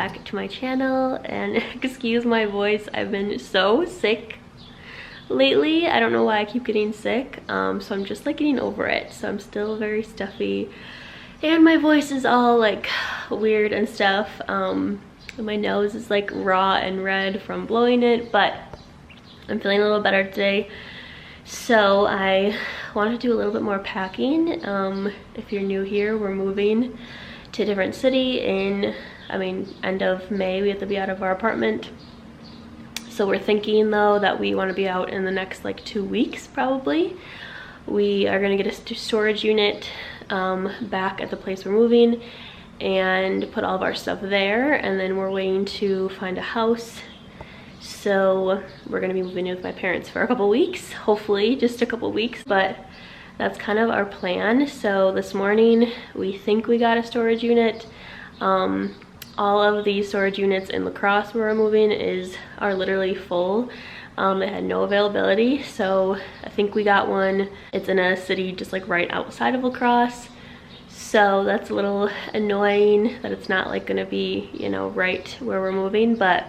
back to my channel, and excuse my voice, I've been so sick lately. I don't know why I keep getting sick, so I'm just like getting over it. So I'm still very stuffy and my voice is all like weird and stuff. My nose is like raw and red from blowing it, but I'm feeling a little better today. So I want to do a little bit more packing. If you're new here, we're moving to a different city in, end of May. We have to be out of our apartment. So we're thinking though that we want to be out in the next like 2 weeks probably. We are going to get a storage unit back at the place we're moving and put all of our stuff there, and then we're waiting to find a house. So we're going to be moving in with my parents for a couple weeks, hopefully just a couple weeks, but that's kind of our plan. So this morning we think we got a storage unit. All of these storage units in La Crosse where we're moving are literally full. They had no availability, so I think we got one. It's in a city just like right outside of La Crosse, so that's a little annoying that it's not like gonna be, you know, right where we're moving, but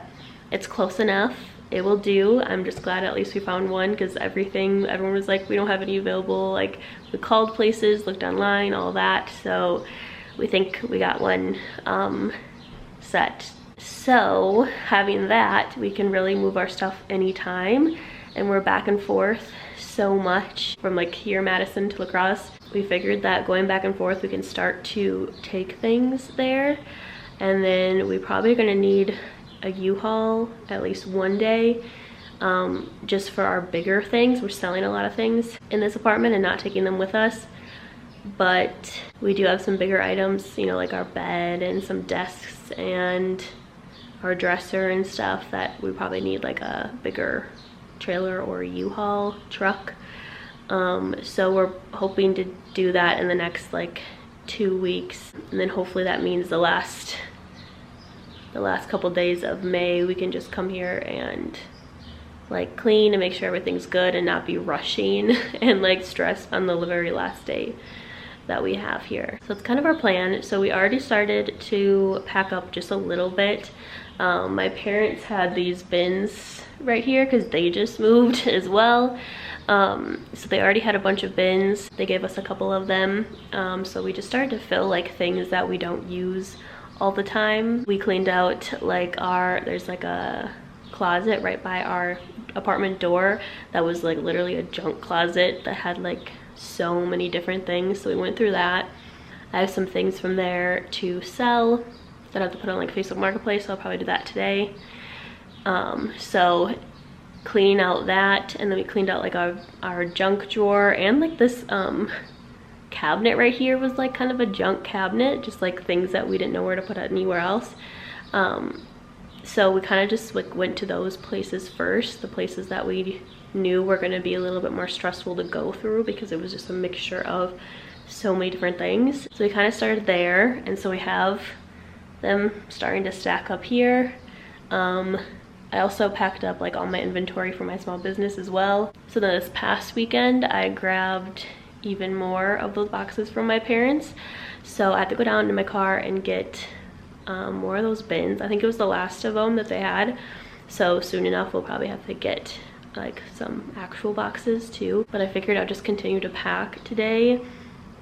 it's close enough. It will do. I'm just glad at least we found one, because everyone was like, we don't have any available. Like, we called places, looked online, all that, so we think we got one set. So having that, we can really move our stuff anytime, and we're back and forth so much from like here Madison to La Crosse. We figured that going back and forth, we can start to take things there, and then we probably are gonna need a U-Haul at least one day, just for our bigger things. We're selling a lot of things in this apartment and not taking them with us, but we do have some bigger items, you know, like our bed and some desks and our dresser and stuff that we probably need like a bigger trailer or a U-Haul truck. So we're hoping to do that in the next like 2 weeks, and then hopefully that means the last couple days of May we can just come here and like clean and make sure everything's good and not be rushing and like stressed on the very last day that we have here. So it's kind of our plan. So we already started to pack up just a little bit. My parents had these bins right here because they just moved as well. So they already had a bunch of bins. They gave us a couple of them. So we just started to fill like things that we don't use all the time. We cleaned out like there's like a closet right by our apartment door that was like literally a junk closet that had like so many different things, so we went through that. I have some things from there to sell that I have to put on like Facebook Marketplace, so I'll probably do that today. So cleaning out that, and then we cleaned out like our junk drawer, and like this cabinet right here was like kind of a junk cabinet, just like things that we didn't know where to put anywhere else. So we kind of just like went to those places first, the places that we knew were going to be a little bit more stressful to go through because it was just a mixture of so many different things. So we kind of started there, and so we have them starting to stack up here. I also packed up like all my inventory for my small business as well. So then this past weekend I grabbed even more of those boxes from my parents, so I had to go down to my car and get more of those bins. I think it was the last of them that they had, so soon enough we'll probably have to get like some actual boxes too. But I figured I'd just continue to pack today,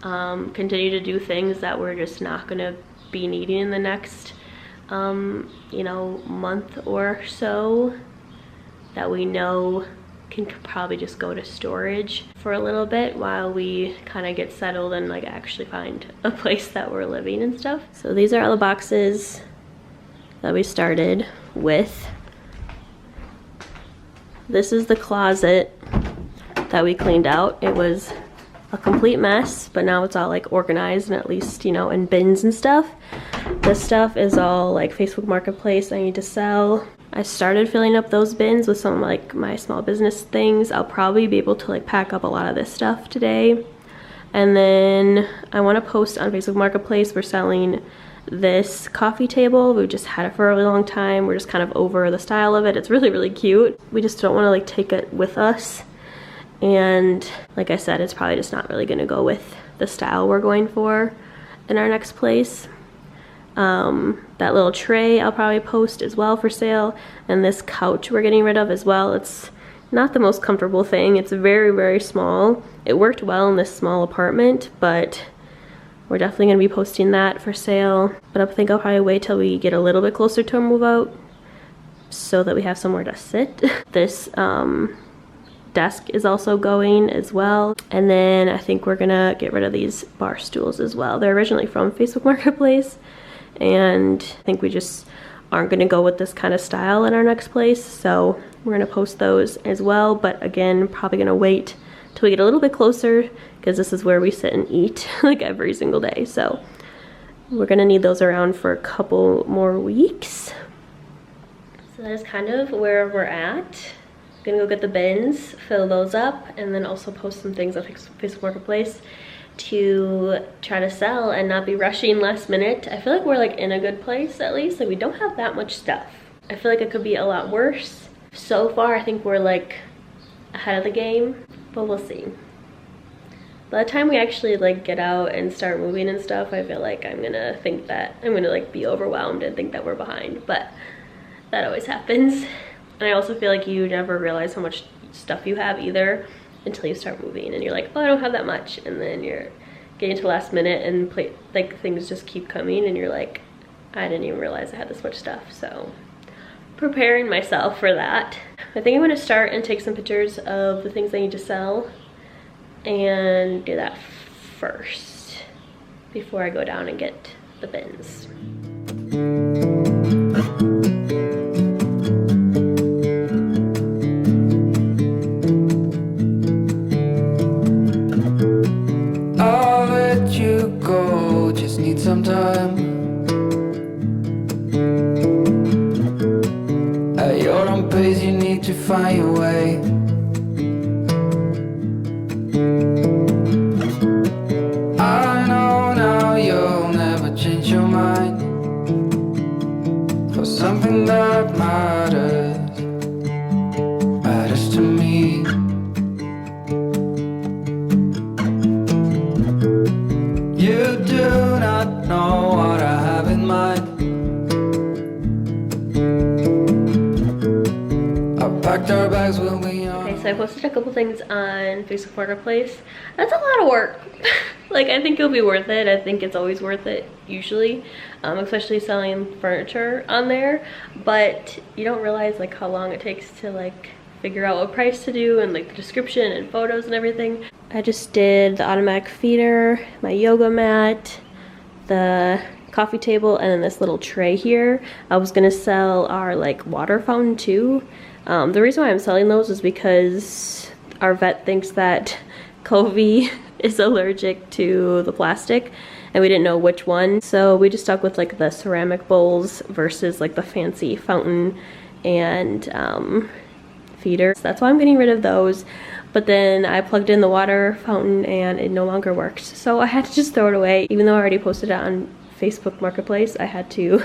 continue to do things that we're just not gonna be needing in the next you know, month or so, that we know can probably just go to storage for a little bit while we kind of get settled and like actually find a place that we're living and stuff. So these are all the boxes that we started with. This is the closet that we cleaned out. It was a complete mess, but now it's all like organized and at least, you know, in bins and stuff. This stuff is all like Facebook Marketplace I need to sell. I started filling up those bins with some like my small business things. I'll probably be able to like pack up a lot of this stuff today. And then I want to post on Facebook Marketplace. We're selling this coffee table. We've just had it for a really long time. We're just kind of over the style of it. It's really, really cute. We just don't want to like take it with us. And like I said, it's probably just not really going to go with the style we're going for in our next place. That little tray I'll probably post as well for sale, and this couch we're getting rid of as well. It's not the most comfortable thing. It's very, very small. It worked well in this small apartment, but we're definitely going to be posting that for sale. But I think I'll probably wait till we get a little bit closer to a move out so that we have somewhere to sit. This desk is also going as well. And then I think we're gonna get rid of these bar stools as well. They're originally from Facebook Marketplace, and I think we just aren't gonna go with this kind of style in our next place. So we're gonna post those as well. But again, probably gonna wait till we get a little bit closer, because this is where we sit and eat like every single day. So we're gonna need those around for a couple more weeks. So that is kind of where we're at. I'm gonna go get the bins, fill those up, and then also post some things on Facebook Marketplace to try to sell and not be rushing last minute. I feel like we're like in a good place, at least. Like we don't have that much stuff. I feel like it could be a lot worse. So far, I think we're like ahead of the game, but we'll see. By the time we actually like get out and start moving and stuff, I feel like I'm gonna think that I'm gonna like be overwhelmed and think that we're behind, but that always happens. And I also feel like you never realize how much stuff you have either until you start moving, and you're like, oh, I don't have that much, and then you're getting to the last minute and like things just keep coming, and you're like, I didn't even realize I had this much stuff. So preparing myself for that. I think I'm gonna start and take some pictures of the things I need to sell and do that first before I go down and get the bins. I'll let you go, just need some time. At your own pace, you need to find your way. I know now you'll never change your mind for something that matters to me. You do not know what I have in mind. I packed our bags, we'll be on. Okay, so I posted a couple things on Facebook Marketplace. That's a lot of work. Like, I think it'll be worth it. I think it's always worth it usually, especially selling furniture on there. But you don't realize like how long it takes to like figure out what price to do, and like the description and photos and everything. I just did the automatic feeder, my yoga mat, the coffee table, and then this little tray here. I was gonna sell our like water fountain too. The reason why I'm selling those is because our vet thinks that Covey is allergic to the plastic, and we didn't know which one. So we just stuck with like the ceramic bowls versus like the fancy fountain and feeder. So that's why I'm getting rid of those. But then I plugged in the water fountain and it no longer works. So I had to just throw it away. Even though I already posted it on Facebook Marketplace, I had to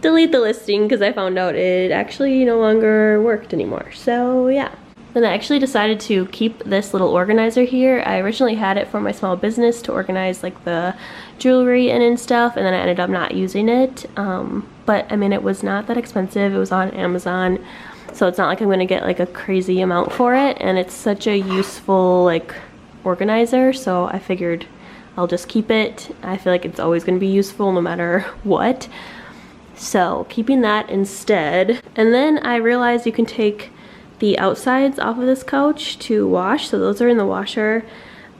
delete the listing because I found out it actually no longer worked anymore. So yeah. Then I actually decided to keep this little organizer here. I originally had it for my small business to organize like the jewelry and stuff, and then I ended up not using it. But I mean, it was not that expensive. It was on Amazon. So it's not like I'm gonna get like a crazy amount for it, and it's such a useful like organizer, so I figured I'll just keep it. I feel like it's always gonna be useful no matter what. So keeping that instead. And then I realized you can take the outsides off of this couch to wash, so those are in the washer.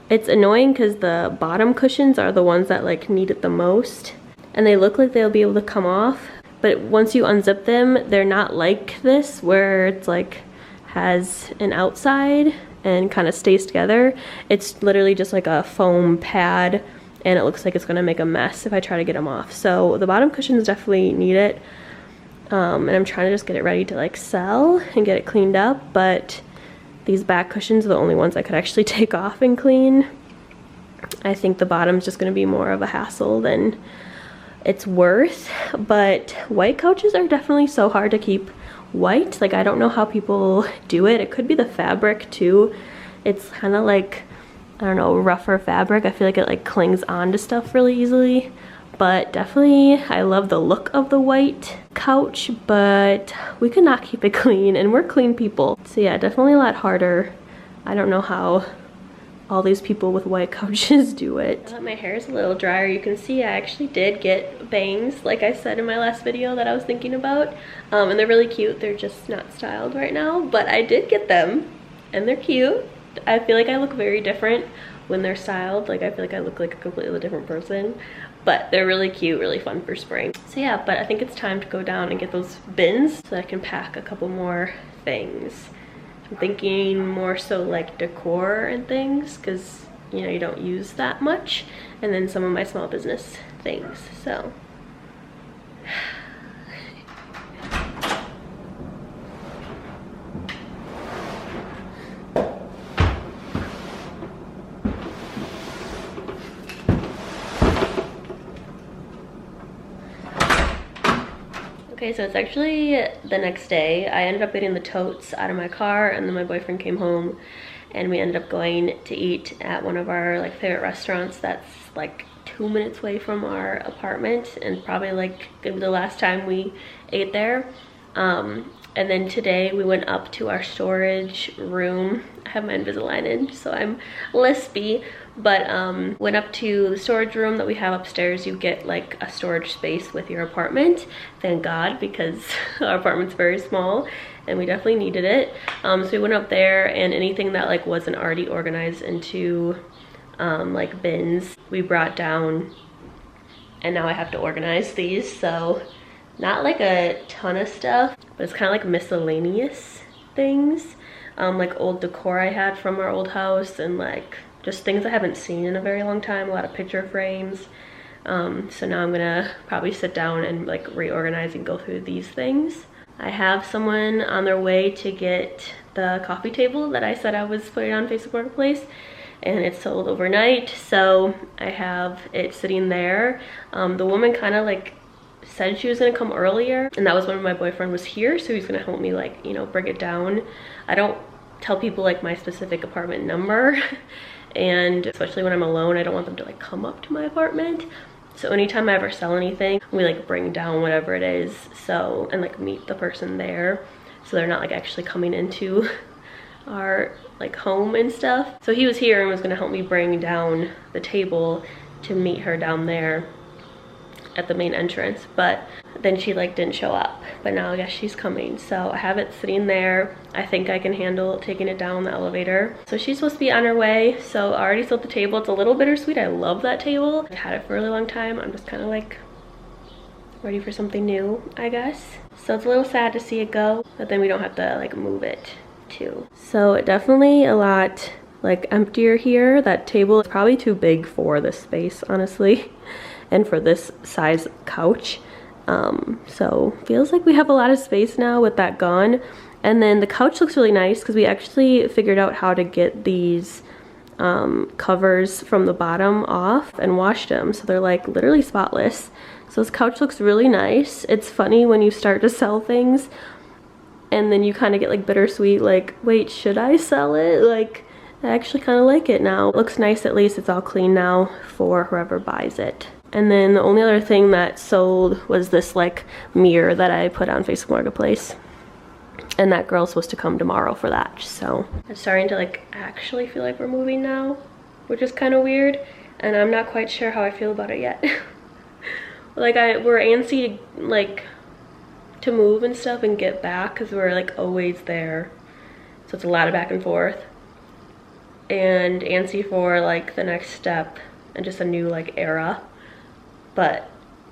It's annoying because the bottom cushions are the ones that like need it the most, and they look like they'll be able to come off. But once you unzip them, they're not like this where it's like has an outside and kind of stays together. It's literally just like a foam pad, and it looks like it's gonna make a mess if I try to get them off. So the bottom cushions definitely need it. And I'm trying to just get it ready to like sell and get it cleaned up, but these back cushions are the only ones I could actually take off and clean. I think the bottom's just gonna be more of a hassle than it's worth. But white couches are definitely so hard to keep white. Like, I don't know how people do it. It could be the fabric too. It's kind of like, I don't know, rougher fabric. I feel like it like clings on to stuff really easily. but definitely I love the look of the white couch, but we could not keep it clean, and we're clean people. So yeah, definitely a lot harder. I don't know how all these people with white couches do it. My hair is a little drier. You can see I actually did get bangs, like I said in my last video that I was thinking about. And they're really cute. They're just not styled right now, but I did get them and they're cute. I feel like I look very different when they're styled. Like I feel like I look like a completely different person, but they're really cute, really fun for spring. So yeah, but I think it's time to go down and get those bins so that I can pack a couple more things. I'm thinking more so like decor and things, because you know you don't use that much, and then some of my small business things. So okay, so it's actually the next day. I ended up getting the totes out of my car, and then my boyfriend came home and we ended up going to eat at one of our like favorite restaurants that's like 2 minutes away from our apartment, and probably like gonna be the last time we ate there. And then today we went up to our storage room. I have my Invisalign in, so I'm lispy, but went up to the storage room that we have upstairs. You get like a storage space with your apartment, thank God, because our apartment's very small and we definitely needed it. So we went up there, and anything that like wasn't already organized into like bins, we brought down, and now I have to organize these. So not like a ton of stuff, but it's kind of like miscellaneous things, like old decor I had from our old house, and like just things I haven't seen in a very long time, a lot of picture frames. So now I'm gonna probably sit down and like reorganize and go through these things. I have someone on their way to get the coffee table that I said I was putting on Facebook Marketplace, and it's sold overnight, so I have it sitting there. The woman kind of like said she was gonna come earlier, and that was when my boyfriend was here, so he's gonna help me like, you know, bring it down. I don't tell people like my specific apartment number, and especially when I'm alone, I don't want them to like come up to my apartment. So anytime I ever sell anything, we like bring down whatever it is, so, and like meet the person there, so they're not like actually coming into our like home and stuff. So he was here and was gonna help me bring down the table to meet her down there at the main entrance, but then she like didn't show up, but now I guess she's coming. So I have it sitting there. I think I can handle taking it down the elevator. So she's supposed to be on her way. So I already sold the table. It's a little bittersweet. I love that table. I've had it for a really long time. I'm just kind of like ready for something new, I guess. So it's a little sad to see it go, but then we don't have to like move it too. So definitely a lot like emptier here. That table is probably too big for this space, honestly, and for this size couch. So feels like we have a lot of space now with that gone. And then the couch looks really nice because we actually figured out how to get these covers from the bottom off and washed them, so they're like literally spotless. So this couch looks really nice. It's funny when you start to sell things and then you kind of get like bittersweet, like, wait, should I sell it? Like, I actually kind of like it now. It looks nice, at least it's all clean now for whoever buys it. And then the only other thing that sold was this like mirror that I put on Facebook Marketplace, and that girl's supposed to come tomorrow for that. So I'm starting to like actually feel like we're moving now, which is kind of weird, and I'm not quite sure how I feel about it yet. Like we're antsy like to move and stuff and get back, because we're like always there, so it's a lot of back and forth, and antsy for like the next step and just a new like era. But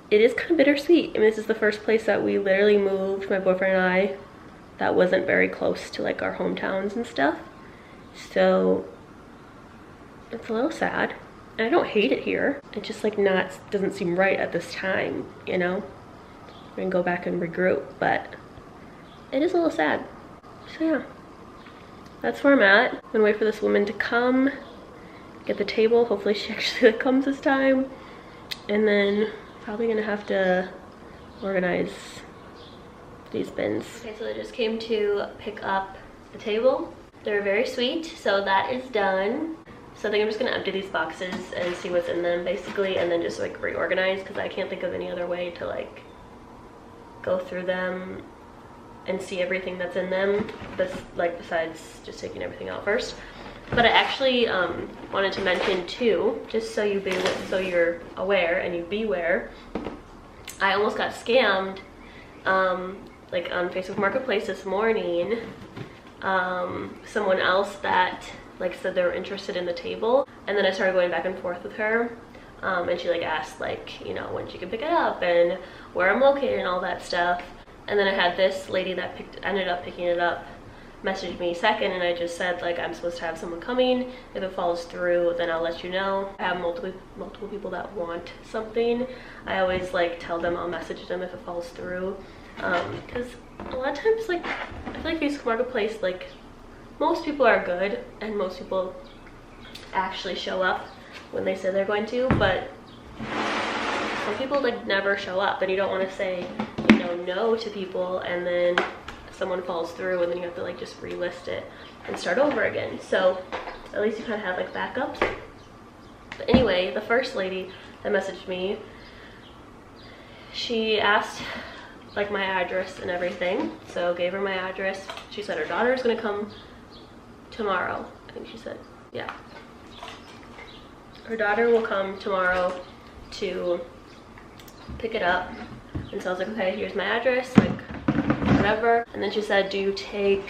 it is kind of bittersweet. I mean, this is the first place that we literally moved, my boyfriend and I, that wasn't very close to like our hometowns and stuff. So it's a little sad. And I don't hate it here. It just like doesn't seem right at this time, you know? We're gonna go back and regroup, but it is a little sad. So yeah, that's where I'm at. I'm gonna wait for this woman to come, get the table. Hopefully she actually comes this time. And then probably gonna have to organize these bins. Okay, so they just came to pick up the table. They're very sweet, so that is done. So I think I'm just gonna empty these boxes and see what's in them basically, and then just like reorganize, because I can't think of any other way to like go through them and see everything that's in them, besides just taking everything out first. But I actually wanted to mention too, just so you're aware and you beware, I almost got scammed like on Facebook Marketplace this morning. Someone else that like said they were interested in the table, and then I started going back and forth with her, and she like asked like, you know, when she could pick it up and where I'm located and all that stuff. And then I had this lady that ended up picking it up message me second, and I just said like, I'm supposed to have someone coming. If it falls through, then I'll let you know. I have multiple people that want something. I always like tell them I'll message them if it falls through, because a lot of times like I feel like Facebook Marketplace, like most people are good and most people actually show up when they say they're going to, but some people like never show up, and you don't want to say, you know, no to people and then someone falls through and then you have to like just relist it and start over again. So at least you kind of have like backups. But anyway, the first lady that messaged me, she asked like my address and everything, so gave her my address. She said her daughter is gonna come tomorrow, I think she said. Yeah, her daughter will come tomorrow to pick it up. And so I was like, okay, here's my address, like whatever. And then she said, do you take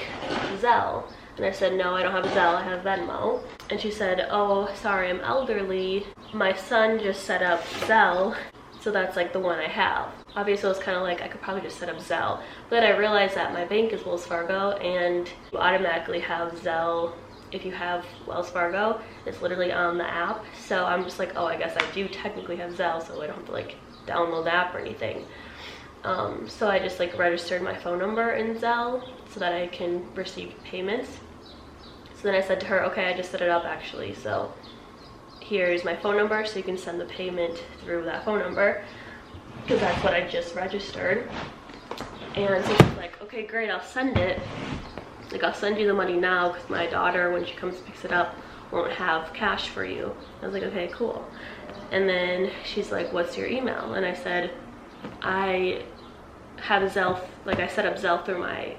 Zelle? And I said, no, I don't have Zelle, I have Venmo. And she said, oh, sorry, I'm elderly. My son just set up Zelle, so that's like the one I have. Obviously, it was kind of like I could probably just set up Zelle. But I realized that my bank is Wells Fargo, and you automatically have Zelle if you have Wells Fargo. It's literally on the app. So I'm just like, oh, I guess I do technically have Zelle, so I don't have to like download the app or anything. So I just like registered my phone number in Zelle so that I can receive payments. So then I said to her, okay, I just set it up actually, so here's my phone number so you can send the payment through that phone number, because that's what I just registered. And so she's like, okay, great, I'll send it. Like, I'll send you the money now because my daughter, when she comes picks it up, won't have cash for you. I was like, okay, cool. And then she's like, what's your email? And I said, I have a Zelle, like I set up Zelle through my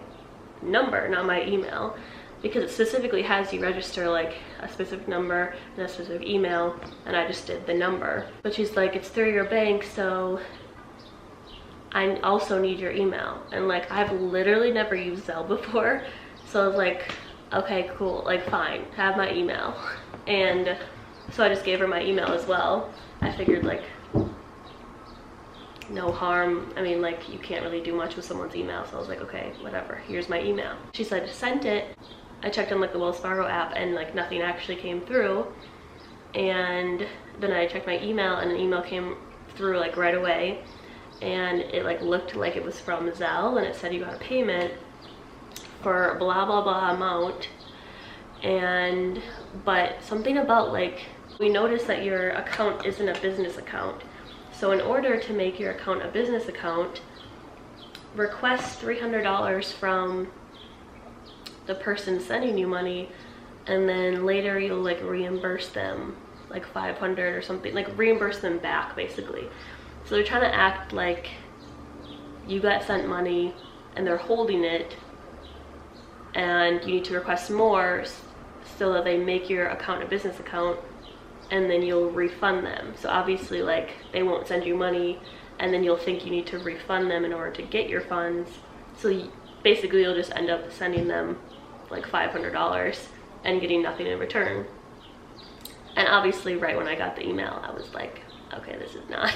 number, not my email, because it specifically has you register like a specific number and a specific email, and I just did the number. But she's like, it's through your bank, so I also need your email. And like, I've literally never used Zelle before, so I was like, okay, cool, like fine, have my email. And so I just gave her my email as well. I figured like no harm. I mean, like, you can't really do much with someone's email, so I was like, okay, whatever, here's my email. She said, sent it. I checked on like the Wells Fargo app and like nothing actually came through. And then I checked my email and an email came through like right away, and it like looked like it was from Zelle, and it said you got a payment for blah blah blah amount. And but something about like, we noticed that your account isn't a business account. So in order to make your account a business account, request $300 from the person sending you money, and then later you'll like reimburse them like 500 or something, like reimburse them back basically. So they're trying to act like you got sent money and they're holding it, and you need to request more so that they make your account a business account, and then you'll refund them. So obviously like they won't send you money, and then you'll think you need to refund them in order to get your funds. So basically you'll just end up sending them like $500 and getting nothing in return. And obviously right when I got the email, I was like, okay, this is not,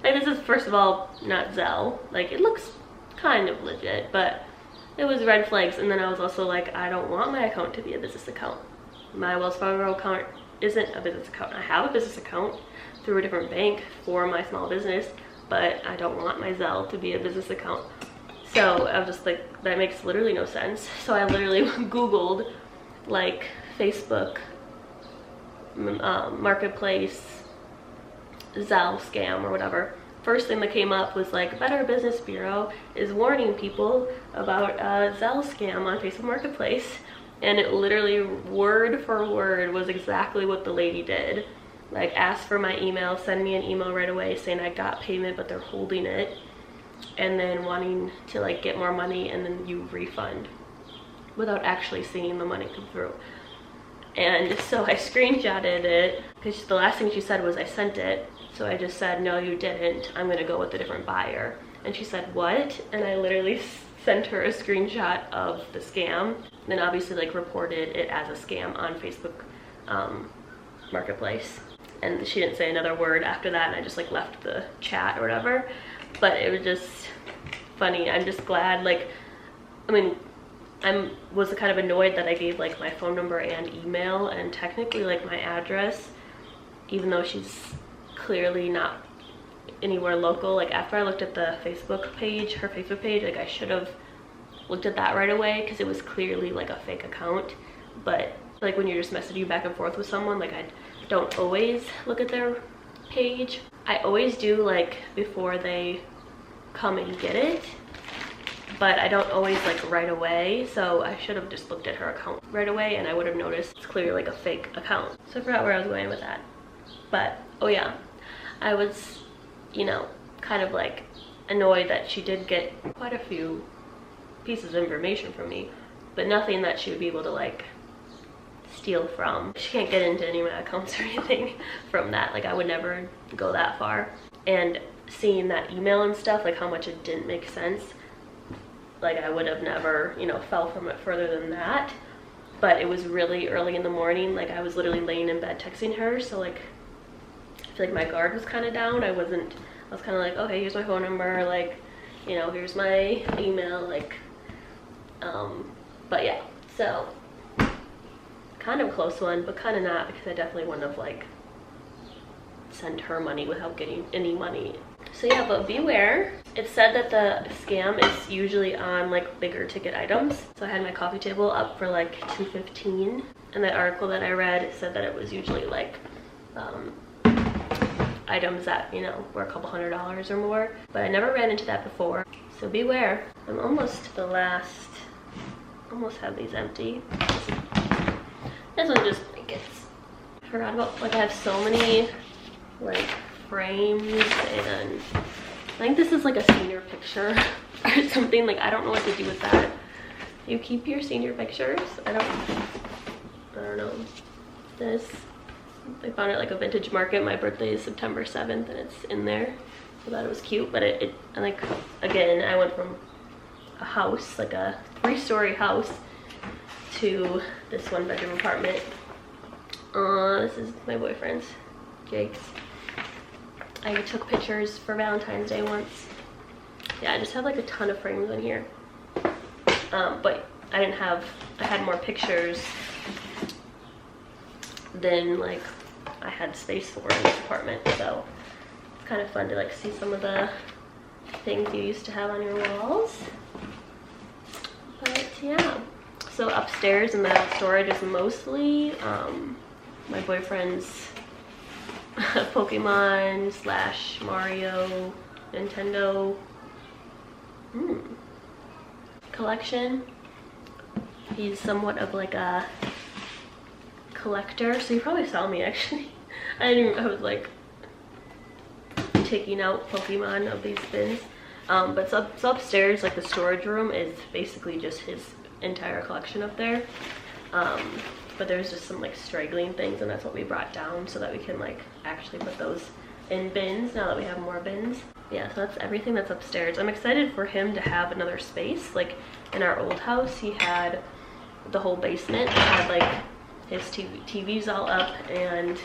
like, this is first of all not Zelle. Like, it looks kind of legit, but it was red flags. And then I was also like, I don't want my account to be a business account. My Wells Fargo account isn't a business account. I have a business account through a different bank for my small business, but I don't want my Zelle to be a business account. So I was just like, that makes literally no sense. So I literally Googled like Facebook Marketplace Zelle scam or whatever. First thing that came up was like, Better Business Bureau is warning people about a Zelle scam on Facebook Marketplace. and it literally word for word was exactly what the lady did. Like, ask for my email, send me an email right away saying I got payment but they're holding it, and then wanting to like get more money and then you refund without actually seeing the money come through. And so I screenshotted it because the last thing she said was I sent it. So I just said, no, you didn't. I'm gonna go with a different buyer. And she said, what? And I literally sent her a screenshot of the scam. Then obviously like reported it as a scam on Facebook Marketplace. And she didn't say another word after that, and I just like left the chat or whatever. But it was just funny. I'm just glad, like, I mean, was kind of annoyed that I gave like my phone number and email and technically like my address, even though she's clearly not anywhere local. Like, after I looked at the Facebook page, her Facebook page, like I should have looked at that right away because it was clearly like a fake account. But like when you're just messaging back and forth with someone, like I don't always look at their page. I always do like before they come and get it, but I don't always like right away. So I should have just looked at her account right away and I would have noticed it's clearly like a fake account. So I forgot where I was going with that. But oh yeah, I was, you know, kind of like annoyed that she did get quite a few pieces of information from me, but nothing that she would be able to like steal from. She can't get into any of my accounts or anything from that. Like, I would never go that far. And seeing that email and stuff, like how much it didn't make sense, like I would have never, you know, fell from it further than that. But it was really early in the morning. Like, I was literally laying in bed texting her, so like I feel like my guard was kind of down. I was kind of like, okay, here's my phone number, like, you know, here's my email, like, but yeah, so kind of a close one, but kind of not, because I definitely wouldn't have like sent her money without getting any money. So yeah, but beware. It said that the scam is usually on like bigger ticket items. So I had my coffee table up for like $215, and that article that I read said that it was usually like items that, you know, were a couple $100s or more, but I never ran into that before. So beware. I'm almost to the last, almost have these empty. This one just blankets. I forgot about, like, I have so many like frames, and I think this is like a senior picture or something. Like, I don't know what to do with that. You keep your senior pictures? I don't know. This, I found it like a vintage market. My birthday is September 7th and it's in there. I thought it was cute, but it like, again, I went from a house, like a 3-story house, to this 1-bedroom apartment. This is my boyfriend's, Jake's. I took pictures for Valentine's Day once. Yeah, I just have like a ton of frames in here. But I had more pictures than like I had space for in this apartment. So it's kind of fun to like see some of the things you used to have on your walls. But yeah. So upstairs in the storage is mostly my boyfriend's Pokemon / Mario, Nintendo collection. He's somewhat of like a collector, so you probably saw me actually. I was like taking out Pokemon of these bins. But so upstairs, like the storage room is basically just his entire collection up there. But there's just some like straggling things, and that's what we brought down so that we can like actually put those in bins now that we have more bins. Yeah, so that's everything that's upstairs. I'm excited for him to have another space. Like in our old house, he had the whole basement. It had like his TVs all up and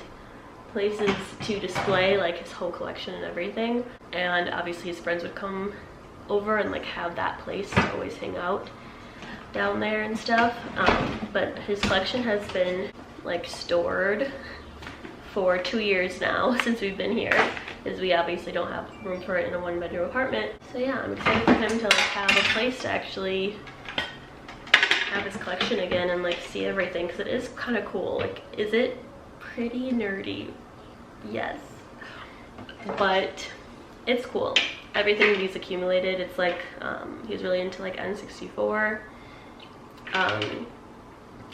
places to display like his whole collection and everything. And obviously his friends would come over and like have that place to always hang out down there and stuff. But his collection has been like stored for 2 years now since we've been here, because we obviously don't have room for it in a 1-bedroom apartment. So yeah, I'm excited for him to like have a place to actually have his collection again and like see everything, because it is kind of cool. Like, is it pretty nerdy? Yes, but it's cool. Everything he's accumulated, it's like he's really into like N64,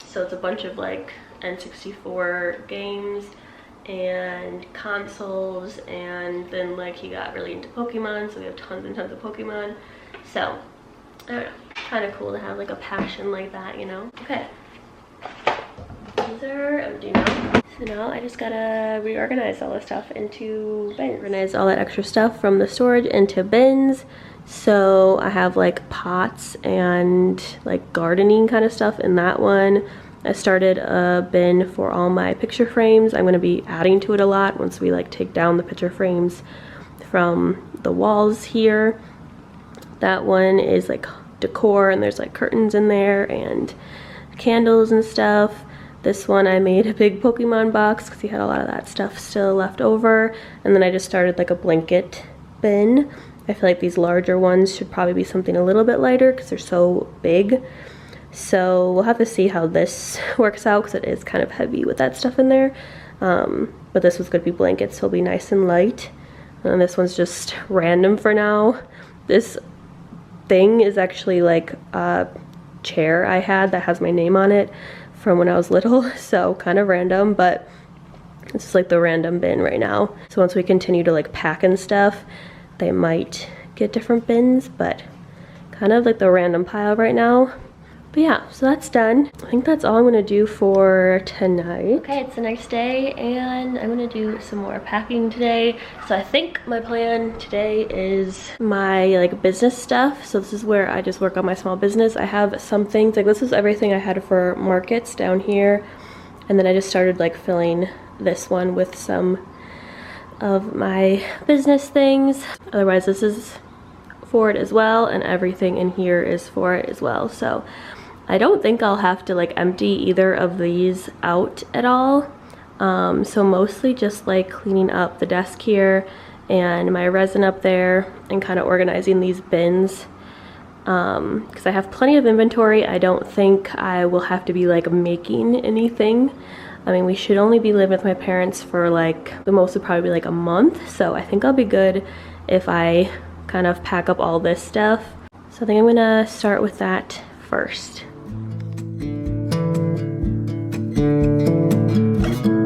So it's a bunch of like N64 games and consoles, and then like he got really into Pokemon, so we have tons and tons of Pokemon. So I don't know, kind of cool to have like a passion like that, you know? Okay, these are empty now. So now I just gotta reorganize all the stuff into bins. Organize all that extra stuff from the storage into bins. So I have like pots and like gardening kind of stuff in that one. I started a bin for all my picture frames. I'm gonna be adding to it a lot once we like take down the picture frames from the walls here. That one is like decor, and there's like curtains in there and candles and stuff. This one I made a big Pokemon box because he had a lot of that stuff still left over. And then I just started like a blanket bin. I feel like these larger ones should probably be something a little bit lighter because they're so big. So we'll have to see how this works out because it is kind of heavy with that stuff in there. But this was going to be blankets, so it'll be nice and light. And this one's just random for now. This thing is actually like a chair I had that has my name on it from when I was little, so kind of random, but it's just like the random bin right now. So once we continue to like pack and stuff, they might get different bins, but kind of like the random pile right now. But yeah, so that's done. I think that's all I'm gonna do for tonight. Okay, it's the next day and I'm gonna do some more packing today. So I think my plan today is my like business stuff. So this is where I just work on my small business. I have some things, like this is everything I had for markets down here. And then I just started like filling this one with some of my business things. Otherwise this is for it as well, and everything in here is for it as well. So I don't think I'll have to like empty either of these out at all. So mostly just like cleaning up the desk here and my resin up there and kind of organizing these bins. Because I have plenty of inventory. I don't think I will have to be like making anything. I mean, we should only be living with my parents for like, the most would probably be like a month. So I think I'll be good if I kind of pack up all this stuff. So I think I'm gonna start with that first.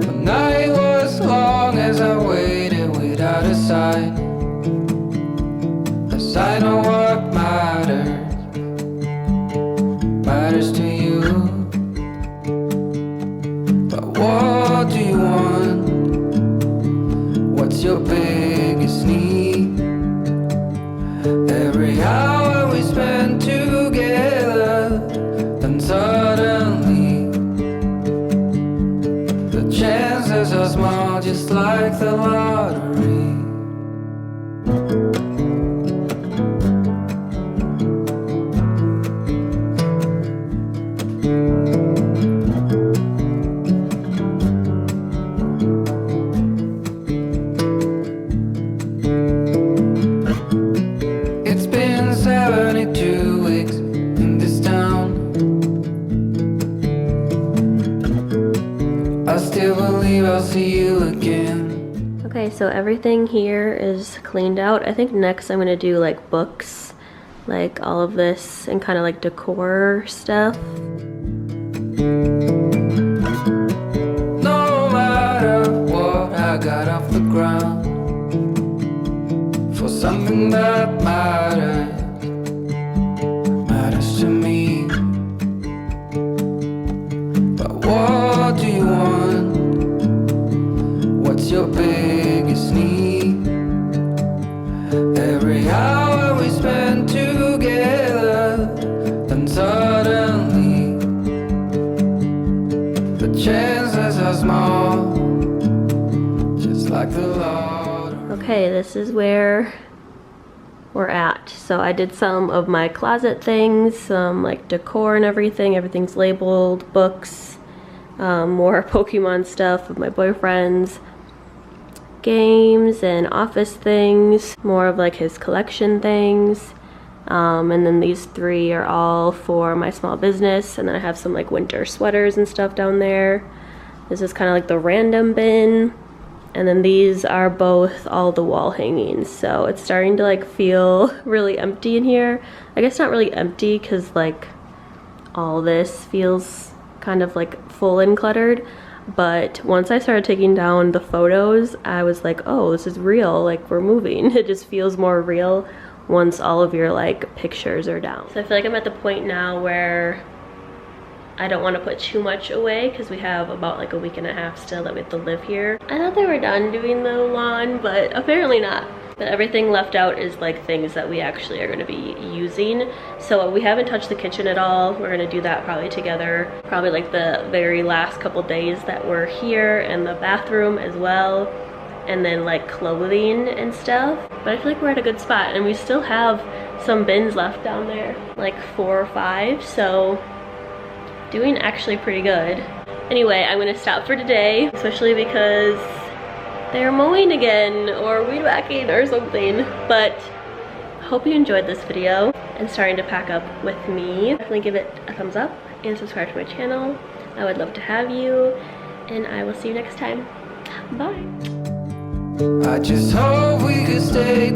The night was long as I waited without a sign. 'Cause I know what matters to you. But what do you want? What's your biggest need? Every hour we spend together, then suddenly the chances are small, just like the lottery. It's been 72 weeks in this town. I still believe I'll see you again. Okay, so everything here is cleaned out. I think next I'm gonna do like books, like all of this and kind of like decor stuff. No matter what, I got off the ground for something that matters to me. But what do you want? What's your biggest need? Every hour we spend together, then suddenly the chances are small, just like the lottery. Okay, this is where we're at. So I did some of my closet things, some like decor and everything. Everything's labeled, books, more Pokemon stuff with my boyfriend's, games and office things, more of like his collection things. And then these three are all for my small business. And then I have some like winter sweaters and stuff down there. This is kind of like the random bin. And then these are both all the wall hangings. So it's starting to like feel really empty in here. I guess not really empty because like all this feels kind of like full and cluttered. But once I started taking down the photos, I was like, oh, this is real, like we're moving. It just feels more real once all of your like pictures are down. So I feel like I'm at the point now where I don't want to put too much away because we have about like a week and a half still that we have to live here. I thought they were done doing the lawn, but apparently not. But everything left out is like things that we actually are going to be using. So we haven't touched the kitchen at all. We're going to do that probably together, probably like the very last couple days that we're here, and the bathroom as well, and then like clothing and stuff. But I feel like we're at a good spot, and we still have some bins left down there, like 4 or 5, so doing actually pretty good. Anyway, I'm gonna stop for today, especially because they're mowing again or weed whacking or something. But hope you enjoyed this video and starting to pack up with me. Definitely give it a thumbs up and subscribe to my channel. I would love to have you, and I will see you next time. Bye. I just hope we could stay